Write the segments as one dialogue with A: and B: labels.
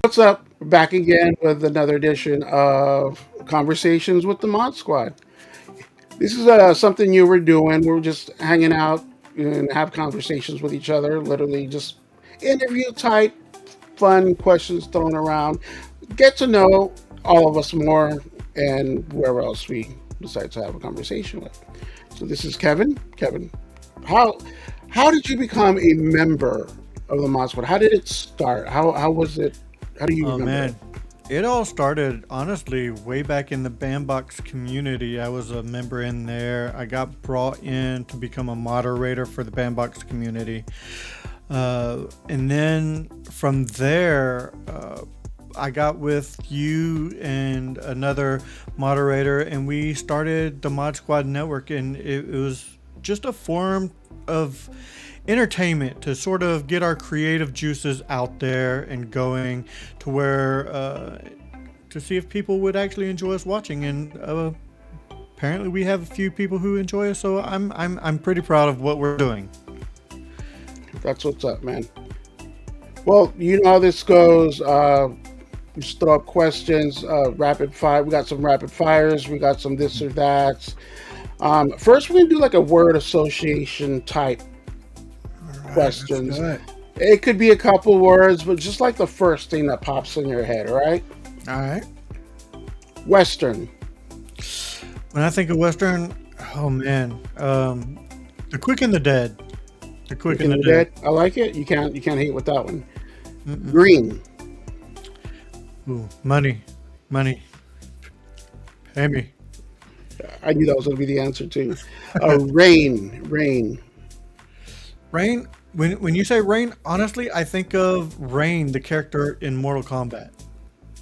A: What's up? We're back again with another edition of Conversations with the Mod Squad. This is something new we're doing. We're just hanging out and have conversations with each other, literally just interview type, fun questions thrown around. Get to know all of us more and whoever else we decide to have a conversation with. So this is Kevin. Kevin, how how did you become a member of the Mod Squad? How did it start? How was it? How do you
B: Oh
A: remember it?
B: man, it all started honestly way back in the bandbox community. I was a member in there. I got brought in to become a moderator for the bandbox community, and then from there, I got with you and another moderator, and we started the Mod Squad Network, and it was just a form of entertainment to sort of get our creative juices out there and going to where to see if people would actually enjoy us watching, and apparently we have a few people who enjoy us, so I'm pretty proud of what we're doing.
A: That's what's up, man. Well, you know how this goes. Just throw up questions, rapid fire. We got some rapid fires. We got some this or that. First, we're gonna do like a word association type
B: All right, let's
A: questions.
B: do it.
A: It could be a couple words, but just like the first thing that pops in your head. All right.
B: All right.
A: Western.
B: When I think of Western, oh man, the Quick and the Dead, the Quick and
A: Looking
B: the
A: the
B: Dead.
A: dead. I like it. You can't hate with that one.
B: Mm-mm.
A: Green.
B: Ooh, money, money, pay me.
A: I knew that was gonna be the answer too. Rain. Rain.
B: Rain. When you say Rain, honestly, I think of Rain, the character in Mortal Kombat.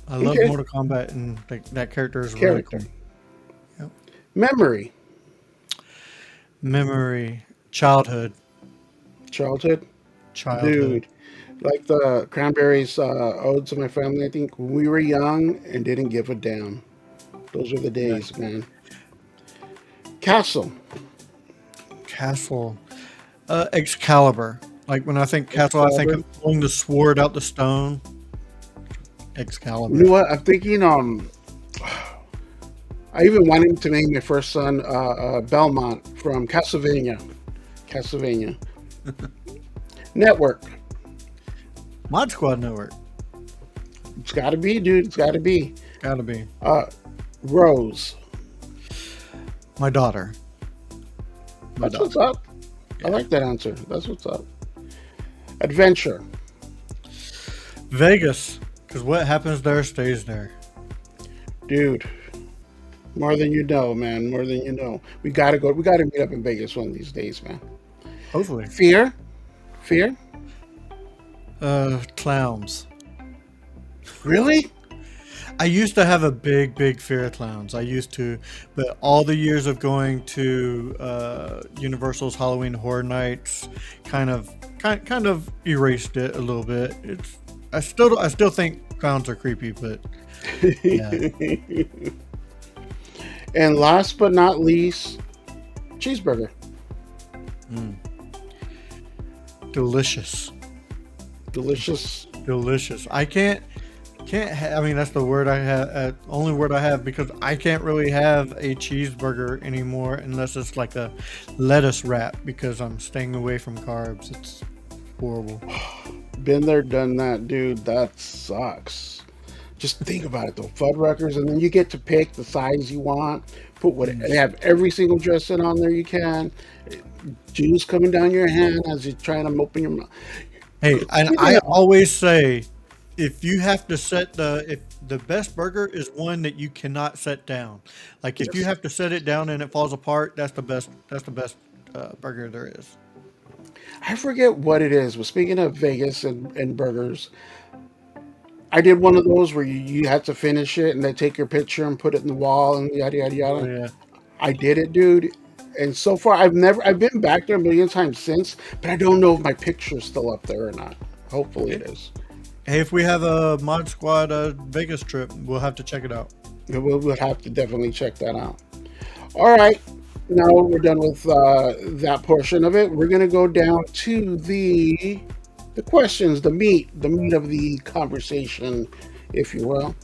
B: I love
A: Okay.
B: Mortal Kombat, and that character is really
A: Character.
B: cool. Yep.
A: Memory.
B: Memory, childhood,
A: Childhood.
B: childhood.
A: Dude. Like the Cranberries ode to my family. I think when we were young and didn't give a damn. Those were the
B: Yeah.
A: days, man. Castle.
B: Castle, Excalibur. Like when I think castle, I think
A: Excalibur.
B: of pulling the sword out the stone.
A: You know
B: Excalibur.
A: what? I'm thinking. I even wanted to name my first son Belmont from Castlevania. Castlevania. Network.
B: Mod Squad Network.
A: It's got to be, dude. It's got to be.
B: Gotta be.
A: Uh, Rose.
B: My daughter. My
A: That's what's
B: daughter.
A: up. I
B: Yeah.
A: like that answer. That's what's up. Adventure.
B: Vegas. Because what happens there stays there.
A: Dude, more than you know, man. More than you know. We gotta go. We gotta meet up in Vegas one of these days, man.
B: Hopefully.
A: Fear. Fear.
B: Clowns.
A: Really?
B: I used to have a big fear of clowns. I used to, but all the years of going to Universal's Halloween Horror Nights kind of erased it a little bit. It's I still think clowns are creepy, but yeah,
A: And last but not least, cheeseburger.
B: mm, delicious,
A: Delicious.
B: delicious. I I mean, that's the word I have. Only word I have because I can't really have a cheeseburger anymore unless it's like a lettuce wrap because I'm staying away from carbs. It's horrible.
A: Been there, done that, dude. That sucks. Just think about it though, Fuddruckers, and then you get to pick the size you want. Put what
B: Mm.
A: they have every single dressing on there you can. Juice coming down your hand as you're trying to open your mouth.
B: Hey, and I always say, if the best burger is one that you cannot set down. Like if you
A: Yes.
B: have to set it down and it falls apart, that's the best. That's the best burger there is.
A: I forget what it is, but speaking of Vegas and burgers, I did one of those where you had to finish it and they take your picture and put it in the wall and yada yada
B: Oh
A: yada.
B: yeah.
A: I did it, dude. And so far, I've been back there a million times since, but I don't know if my picture's still up there or not. Hopefully it is.
B: Hey, if we have a Mod Squad Vegas trip, we'll have to check it out.
A: We'll have to definitely check that out. All right. Now we're done with that portion of it. We're going to go down to the the questions, the meat of the conversation, if you will.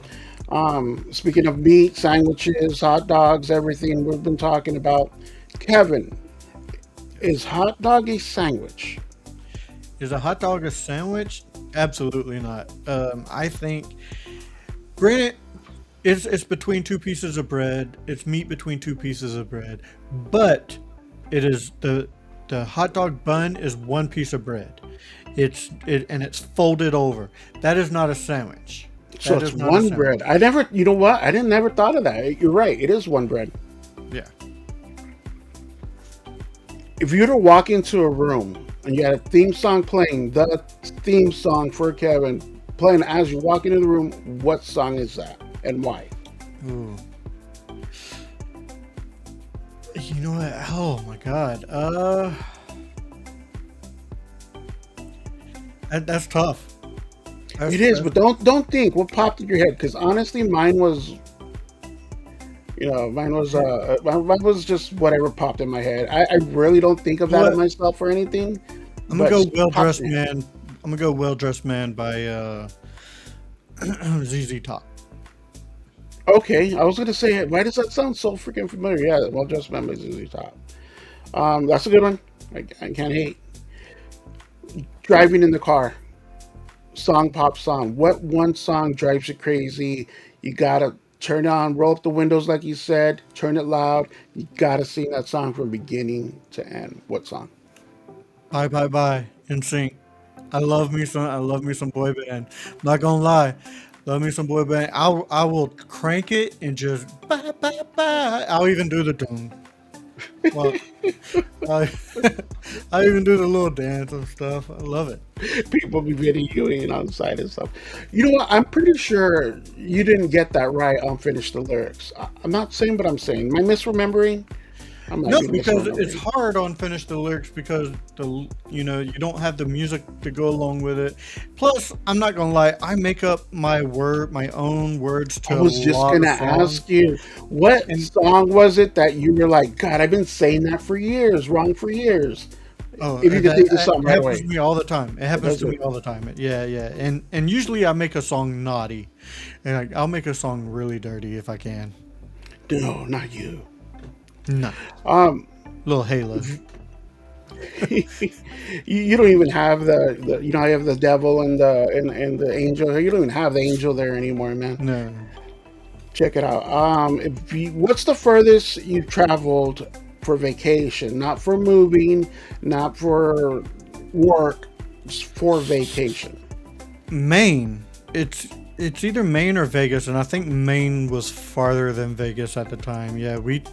A: Speaking of meat, sandwiches, hot dogs, everything we've been talking about. Kevin, is hot dog a sandwich?
B: Is a hot dog a sandwich? Absolutely not. I think, granted, it's between two pieces of bread. It's meat between two pieces of bread, but it is the hot dog bun is one piece of bread. And it's folded over. That is not a sandwich.
A: So
B: That
A: it's
B: is not a
A: one
B: sandwich.
A: bread. I never, you know what? I didn't never thought of that. You're right. It is one bread.
B: Yeah.
A: If you were to walk into a room and you had a theme song playing, the theme song for Kevin playing as you walk into the room, what song is that and why?
B: Ooh. You know what? Oh my God. That's tough. That's
A: It is,
B: that's
A: but don't think what popped in your head because honestly, mine was mine was just whatever popped in my head. I really don't think of that of
B: what
A: myself or anything,
B: I'm gonna
A: but
B: go.
A: just
B: Well
A: popped in
B: dressed
A: my head.
B: man. I'm gonna go well dressed man by ZZ Top.
A: Okay, I was gonna say, why does that sound so freaking familiar? Yeah, well, just remember ZZ Top. That's a good one. I can't hate. Driving in the car, song pops on. What one song drives you crazy? You gotta turn it on, roll up the windows like you said, turn it loud. You gotta sing that song from beginning to end. What song?
B: Bye bye bye. In sync. I love me some boy band. I'm not gonna lie. Love me some boy band. I will crank it and just bye bye bye. I'll even do the doom. Well, I I even do the little dance and stuff. I love it.
A: People be videoing on the side and stuff. You know what? I'm pretty sure you didn't get that right on Finish the Lyrics. I'm not saying, but I'm saying. Am I misremembering? I might
B: No,
A: be
B: because it's
A: misremembering.
B: hard on finish the lyrics because you don't have the music to go along with it. Plus, I'm not gonna lie, I make up my own words
A: I
B: to a
A: was just
B: lot
A: gonna
B: of songs,
A: ask you, what
B: and
A: song was it that you were like, God, I've been saying that for years, wrong for years.
B: oh,
A: If you could think of
B: it
A: something right
B: happens to
A: away,
B: me all the time. It happens
A: does
B: to me
A: it?
B: all the time. Yeah, yeah, and usually I make a song naughty, and I'll make a song really dirty if I can.
A: No, not you.
B: Nah,
A: Um,
B: little Halo.
A: you don't even have the you know I have the devil and the angel. You don't even have the angel there anymore, man.
B: No,
A: Check it out. What's the furthest you've traveled for vacation? Not for moving, not for work, just for vacation.
B: Maine. It's either Maine or Vegas, and I think Maine was farther than Vegas at the time. Yeah, we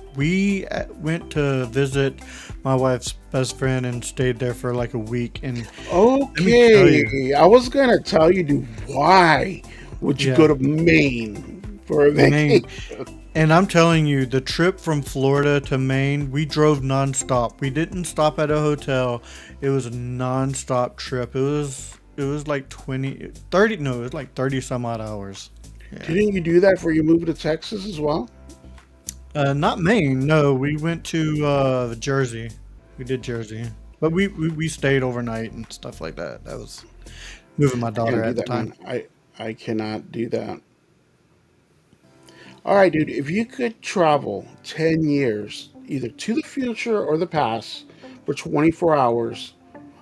B: went to visit my wife's best friend and stayed there for like a week. And let me tell you,
A: Okay, I was gonna tell you, dude, why would you go
B: yeah,
A: to Maine for a
B: Maine.
A: vacation?
B: And I'm telling you, the trip from Florida to Maine, we drove nonstop. We didn't stop at a hotel. It was a nonstop trip. It was like 20, 30. No, it was like 30 some odd hours. Yeah.
A: Didn't you do that before you moved to Texas as well?
B: Not Maine. No, we went to Jersey. We did Jersey, but we stayed overnight and stuff like that. That was moving my
A: I can't
B: daughter
A: do
B: at the
A: that,
B: time.
A: man. I cannot do that. All right, dude. If you could travel 10 years, either to the future or the past, for 24 hours,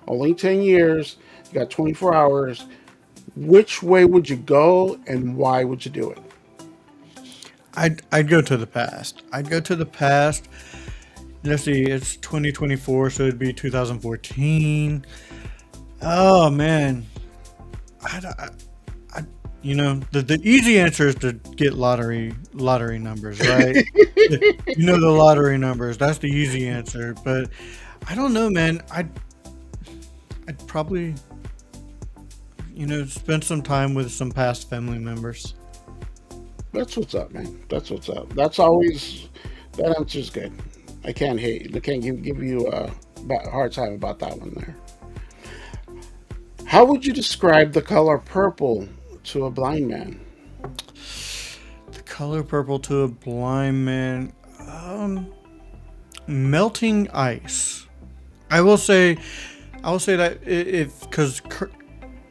A: only 10 years, you got 24 hours. Which way would you go, and why would you do it?
B: I'd go to the past. I'd go to the past. Let's see, it's 2024, so it'd be 2014. Oh man, I, I the easy answer is to get lottery numbers, right? You know the lottery numbers. That's the easy answer. But I don't know, man. I'd probably spend some time with some past family members.
A: That's what's up, man. That's what's up. That's always that answer's good. I can't hate. I can't give you a hard time about that one there. How would you describe the color purple to a blind man?
B: The color purple to a blind man. Um, Melting ice. I will say, I will say that if because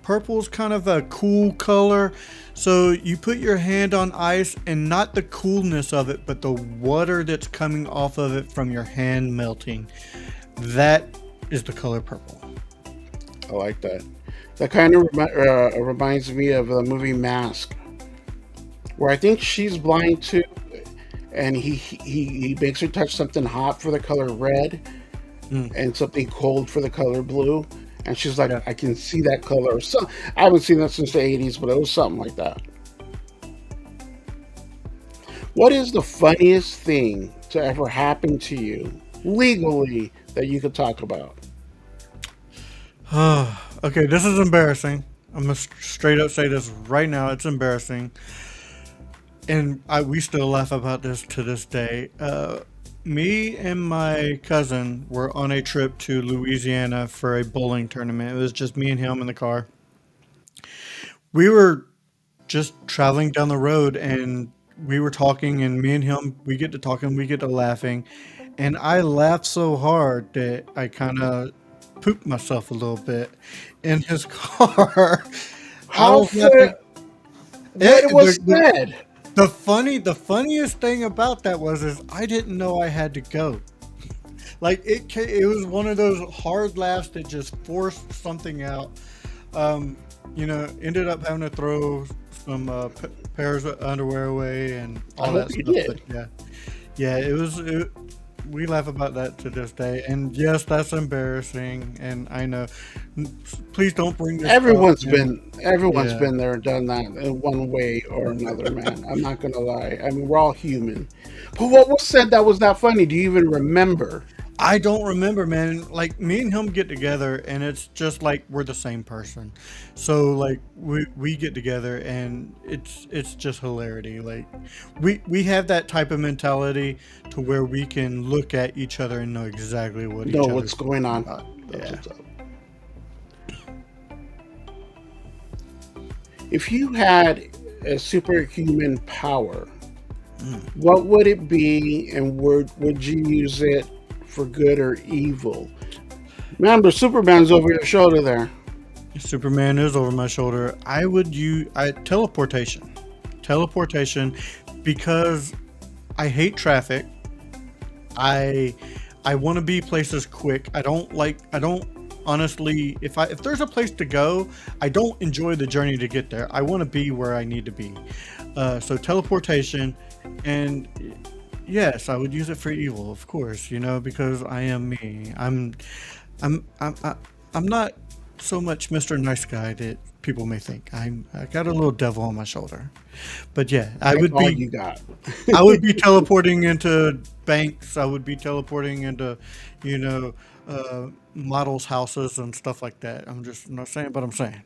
B: purple's kind of a cool color. So you put your hand on ice and not the coolness of it, but the water that's coming off of it from your hand melting. That is the color purple.
A: I like that. That kind of reminds me of the movie Mask, where I think she's blind too, and he makes her touch something hot for the color red,
B: Mm,
A: and something cold for the color blue, and she's like,
B: yeah.
A: I can see that color. So I haven't seen that since the '80s, but it was something like that. What is the funniest thing to ever happen to you legally that you could talk about?
B: Okay, this is embarrassing. I'm gonna straight up say this right now. It's embarrassing, and we still laugh about this to this day. Me and my cousin were on a trip to Louisiana for a bowling tournament. It was just me and him in the car. We were just traveling down the road, and we were talking, and me and him, we get to talking, we get to laughing, and I laughed so hard that I kind of pooped myself a little bit in his car. I
A: How
B: was laughing.
A: fair? What
B: It,
A: it was said?
B: the funniest thing about that was is I didn't know I had to go. Like it was one of those hard laughs that just forced something out. Um, ended up having to throw some pairs of underwear away and
A: I
B: all
A: hope
B: that
A: you
B: stuff. But
A: did.
B: yeah, yeah, we laugh about that to this day. And yes, that's embarrassing. And I know. Please don't bring this up. And
A: Everyone's
B: yeah,
A: been there and done that in one way or another, man. I'm not gonna lie. I mean, we're all human. But what was said that was not funny? Do you even remember?
B: I don't remember, man. Like me and him get together, and it's just like we're the same person. So like we get together, and it's just hilarity. Like we have that type of mentality to where we can look at each other and know exactly what
A: Know
B: each
A: what's
B: other's
A: going
B: talking
A: on?
B: about.
A: That's
B: Yeah.
A: what's up. If you had a superhuman power, what would it be, and would you use it for good or evil? Remember, Superman's over your shoulder there.
B: Superman is over my shoulder. I would use teleportation. Teleportation because I hate traffic. I I want to be places quick. I don't honestly if there's a place to go, I don't enjoy the journey to get there. I want to be where I need to be. So teleportation, and yes, I would use it for evil, of course, because I am me. I'm not so much Mr. Nice Guy that people may think. I got a little devil on my shoulder. But yeah,
A: That's all you got.
B: I would be teleporting into banks. I would be teleporting into, you know, models' houses and stuff like that. I'm just not saying, but I'm saying.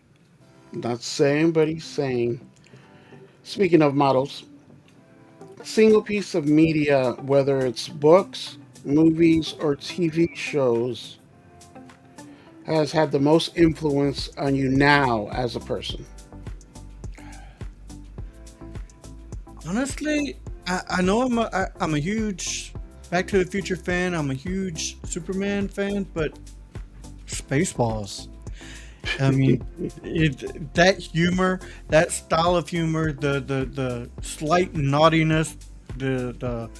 A: Not saying, but he's saying. Speaking of models, single piece of media, whether it's books, movies, or TV shows, has had the most influence on you now as a person.
B: Honestly, I know I'm a huge Back to the Future fan. I'm a huge Superman fan, but Spaceballs. I mean, that humor, that style of humor, the slight naughtiness, the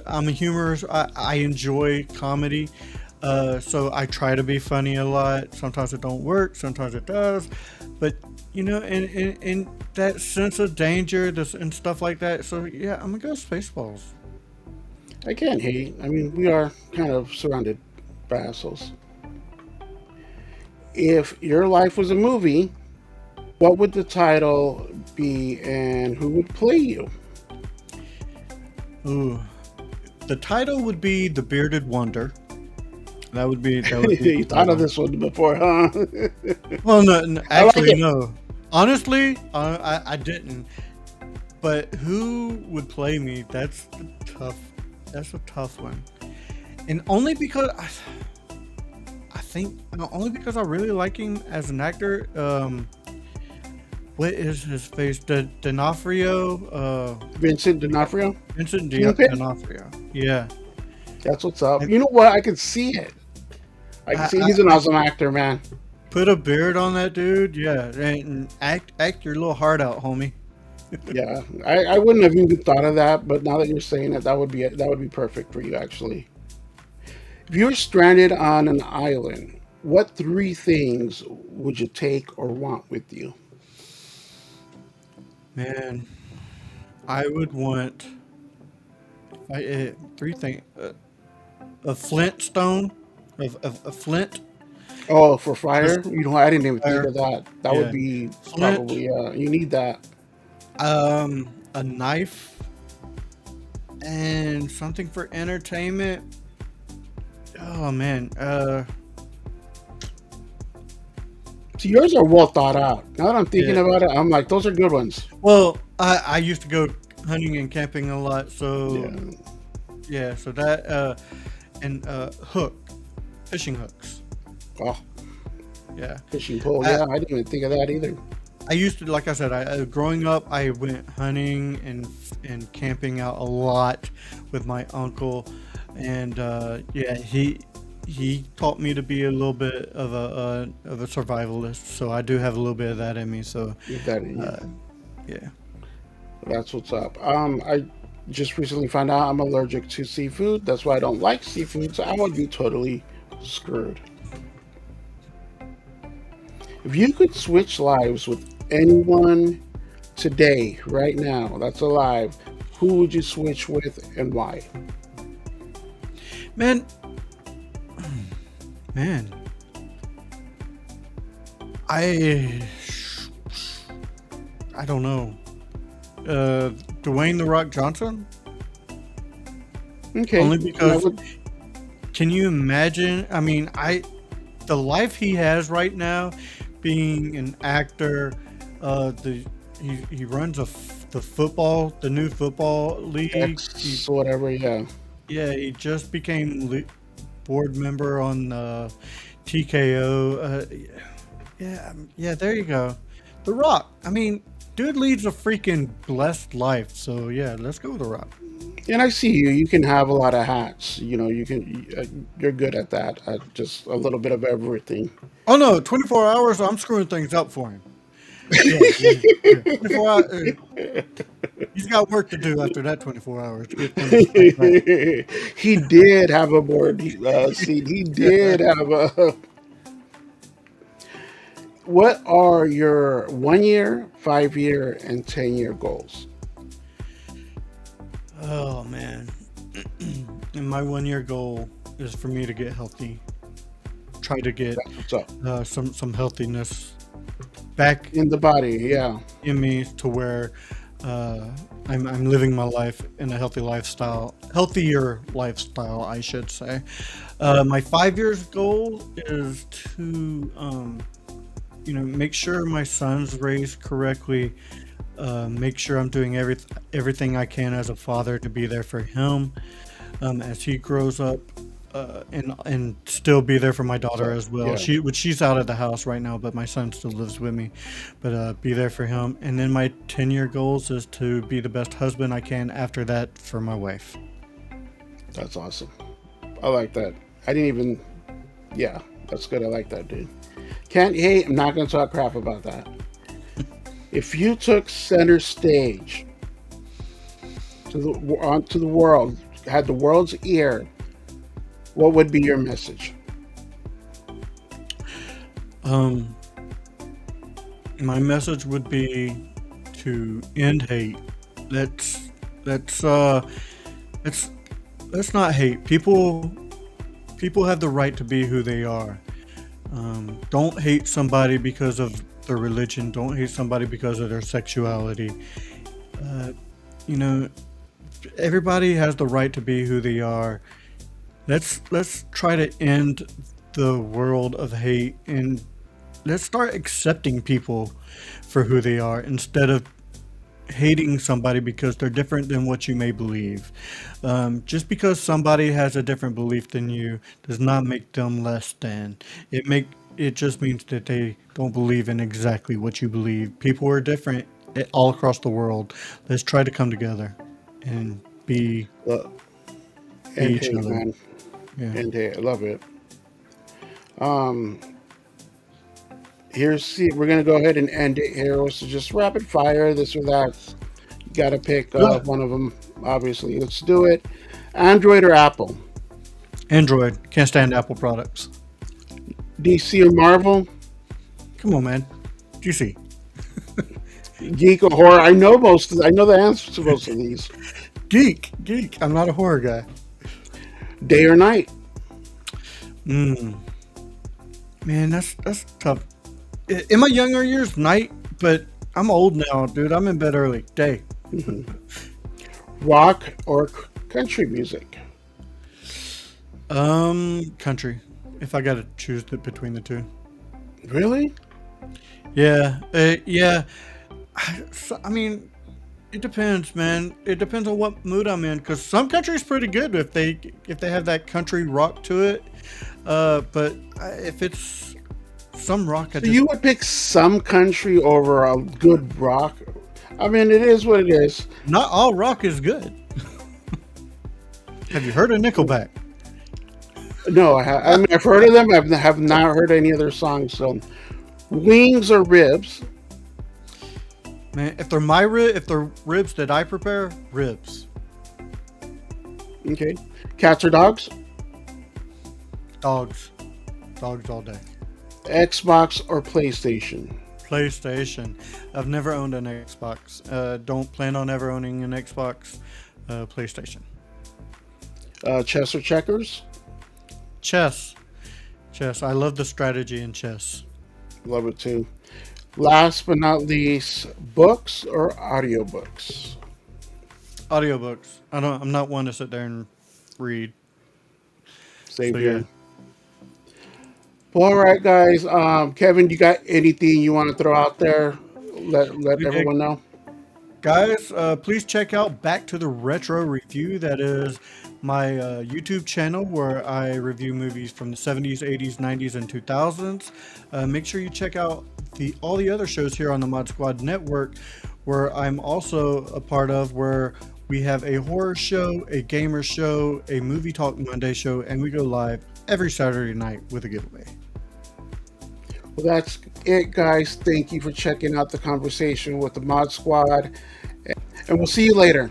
B: I'm a humorist. I enjoy comedy, so I try to be funny a lot. Sometimes it don't work, sometimes it does, but and that sense of danger, this and stuff like that. So yeah, I'm gonna go Spaceballs.
A: I can't hate. I mean, we are kind of surrounded by assholes. If your life was a movie, what would the title be, and who would play you?
B: Ooh, the title would be The Bearded Wonder. That would be the
A: You thought of
B: title.
A: this one before, huh?
B: Well, no,
A: I like
B: actually,
A: it.
B: no. Honestly, I didn't. But who would play me? Tough. That's a tough one. And only because I think only because I really like him as an actor. What is his face? D'Onofrio.
A: Vincent D'Onofrio,
B: Vincent
A: Kingpin.
B: D'Onofrio. Yeah.
A: That's what's up.
B: I,
A: You know what? I could see it. I can
B: I,
A: see
B: I,
A: he's an
B: I
A: awesome actor, man.
B: Put a beard on that dude, yeah, and act your little heart out, homie.
A: Yeah, I wouldn't have even thought of that, but now that you're saying it, that would be perfect for you actually. If you were stranded on an island, what three things would you take or want with you?
B: Man, I would want three things: a flint stone, a flint
A: Oh, for
B: just
A: fire? I didn't even think
B: fire.
A: of that. That would
B: Yeah,
A: be
B: flint.
A: probably you need that.
B: A knife and something for entertainment. Oh man,
A: See, yours are well thought out. Now that I'm thinking
B: yeah.
A: about it, I'm like, those are good ones.
B: Well, I used to go hunting and camping a lot,
A: Yeah.
B: so yeah, so that and hook, fishing hooks.
A: Oh,
B: Yeah.
A: fishing pole.
B: I,
A: Yeah, I didn't even think of that either.
B: I used to, like I said, growing up, I went hunting and camping out a lot with my uncle, and yeah, he taught me to be a little bit of a survivalist. So I do have a little bit of that in me. So
A: With that in you.
B: uh, yeah.
A: That's what's up. I just recently found out I'm allergic to seafood. That's why I don't like seafood. So I would be totally screwed. If you could switch lives with anyone today, right now, that's alive, who would you switch with and why?
B: Man, man, I I don't know. Dwayne the Rock Johnson.
A: Okay,
B: Only
A: and I
B: because
A: would.
B: can you imagine? I mean, the life he has right now, being an actor, the he runs the football, the new football league.
A: X whatever. Yeah,
B: Yeah, he just became board member on TKO. Yeah, yeah, there you go. The Rock. I mean, dude leads a freaking blessed life. So yeah, let's go with The Rock.
A: and I see you. You can have a lot of hats. You can. You're good at that. Just a little bit of everything.
B: Oh no, 24 hours. I'm screwing things up for him. Yeah, yeah, yeah. 24 hours. He's got work to do after that 24 hours to get things like right.
A: He did have a board seat. He
B: Yeah.
A: did have a. What are your 1 year, 5 year, and 10 year goals?
B: Oh man. And my 1 year goal is for me to get healthy. Try to get
A: That's what's up
B: some healthiness back
A: in the body. Yeah,
B: in me to where uh, I'm living my life in a healthy lifestyle, healthier lifestyle, I should say. My 5 years goal is to make sure my son's raised correctly. Make sure I'm doing everything I can as a father to be there for him as he grows up, and still be there for my
A: what's
B: daughter
A: up?
B: as well.
A: Yeah,
B: She's out of the house right now, but my son still lives with me. But be there for him. And then my 10 year goals is to be the best husband I can after that for my wife.
A: that's awesome. I like that. I didn't even. Yeah, that's good. I like that, dude. Can't hate. I'm not gonna talk crap about that. If you took center stage to the world, had the world's ear, what would be your message?
B: Um, my message would be to end hate. Let's let's uh let's let's not hate people. People have the right to be who they are. Don't hate somebody because of their religion. Don't hate somebody because of their sexuality. Uh, you know, everybody has the right to be who they are. Let's try to end the world of hate, and let's start accepting people for who they are instead of hating somebody because they're different than what you may believe. Just because somebody has a different belief than you does not make them less than. It just means that they don't believe in exactly what you believe. People are different all across the world. Let's try to come together and
A: Uh,
B: be
A: and
B: each
A: hate,
B: other.
A: man.
B: Yeah.
A: And hate. I love it. Um, We're gonna go ahead and end it here. So just rapid fire, this or that. You gotta pick
B: Ugh.
A: one of them. Obviously, let's do it. Android or Apple?
B: Android. Can't stand Apple products.
A: DC or Marvel?
B: Come on, man. DC.
A: Geek or horror? I know most. I know the answers to most of these.
B: Geek. Geek. I'm not a horror guy.
A: Day or night?
B: Mm. Man, that's tough. In my younger years, night, but I'm old now, dude. I'm in bed early. Day.
A: Rock or country music?
B: Country. If I got to choose between the two.
A: Really?
B: Yeah. Yeah. I mean, it depends, man. It depends on what mood I'm in. Cause some country's pretty good if they have that country rock to it. But if it's some rock, I
A: So
B: just
A: you would pick some country over a good rock? I mean, it is what it is.
B: not all rock is good. Have you heard of Nickelback?
A: No, I mean, I've heard of them. Have not heard any of their songs. So, wings or ribs?
B: Man, if they're ribs that I prepare, ribs.
A: Okay. Cats or dogs?
B: Dogs. Dogs all day.
A: Xbox or PlayStation?
B: PlayStation. I've never owned an Xbox. Don't plan on ever owning an Xbox. PlayStation.
A: Chess or checkers?
B: Chess. Chess. I love the strategy in chess.
A: Love it too. Last but not least, books or audiobooks?
B: Audiobooks. I'm not one to sit there and read.
A: Same
B: So yeah.
A: here. Well, all right, guys. Kevin, you got anything you want to throw out there? Let
B: Yeah,
A: everyone know.
B: guys, please check out Back to the Retro Review. That is my YouTube channel where I review movies from the 70s, 80s, 90s, and 2000s. Make sure you check out all the other shows here on the Mod Squad Network, where I'm also a part of, where we have a horror show, a gamer show, a movie talk Monday show, and we go live every Saturday night with a giveaway.
A: Well, that's it, guys. Thank you for checking out the conversation with the Mod Squad, and we'll see you later.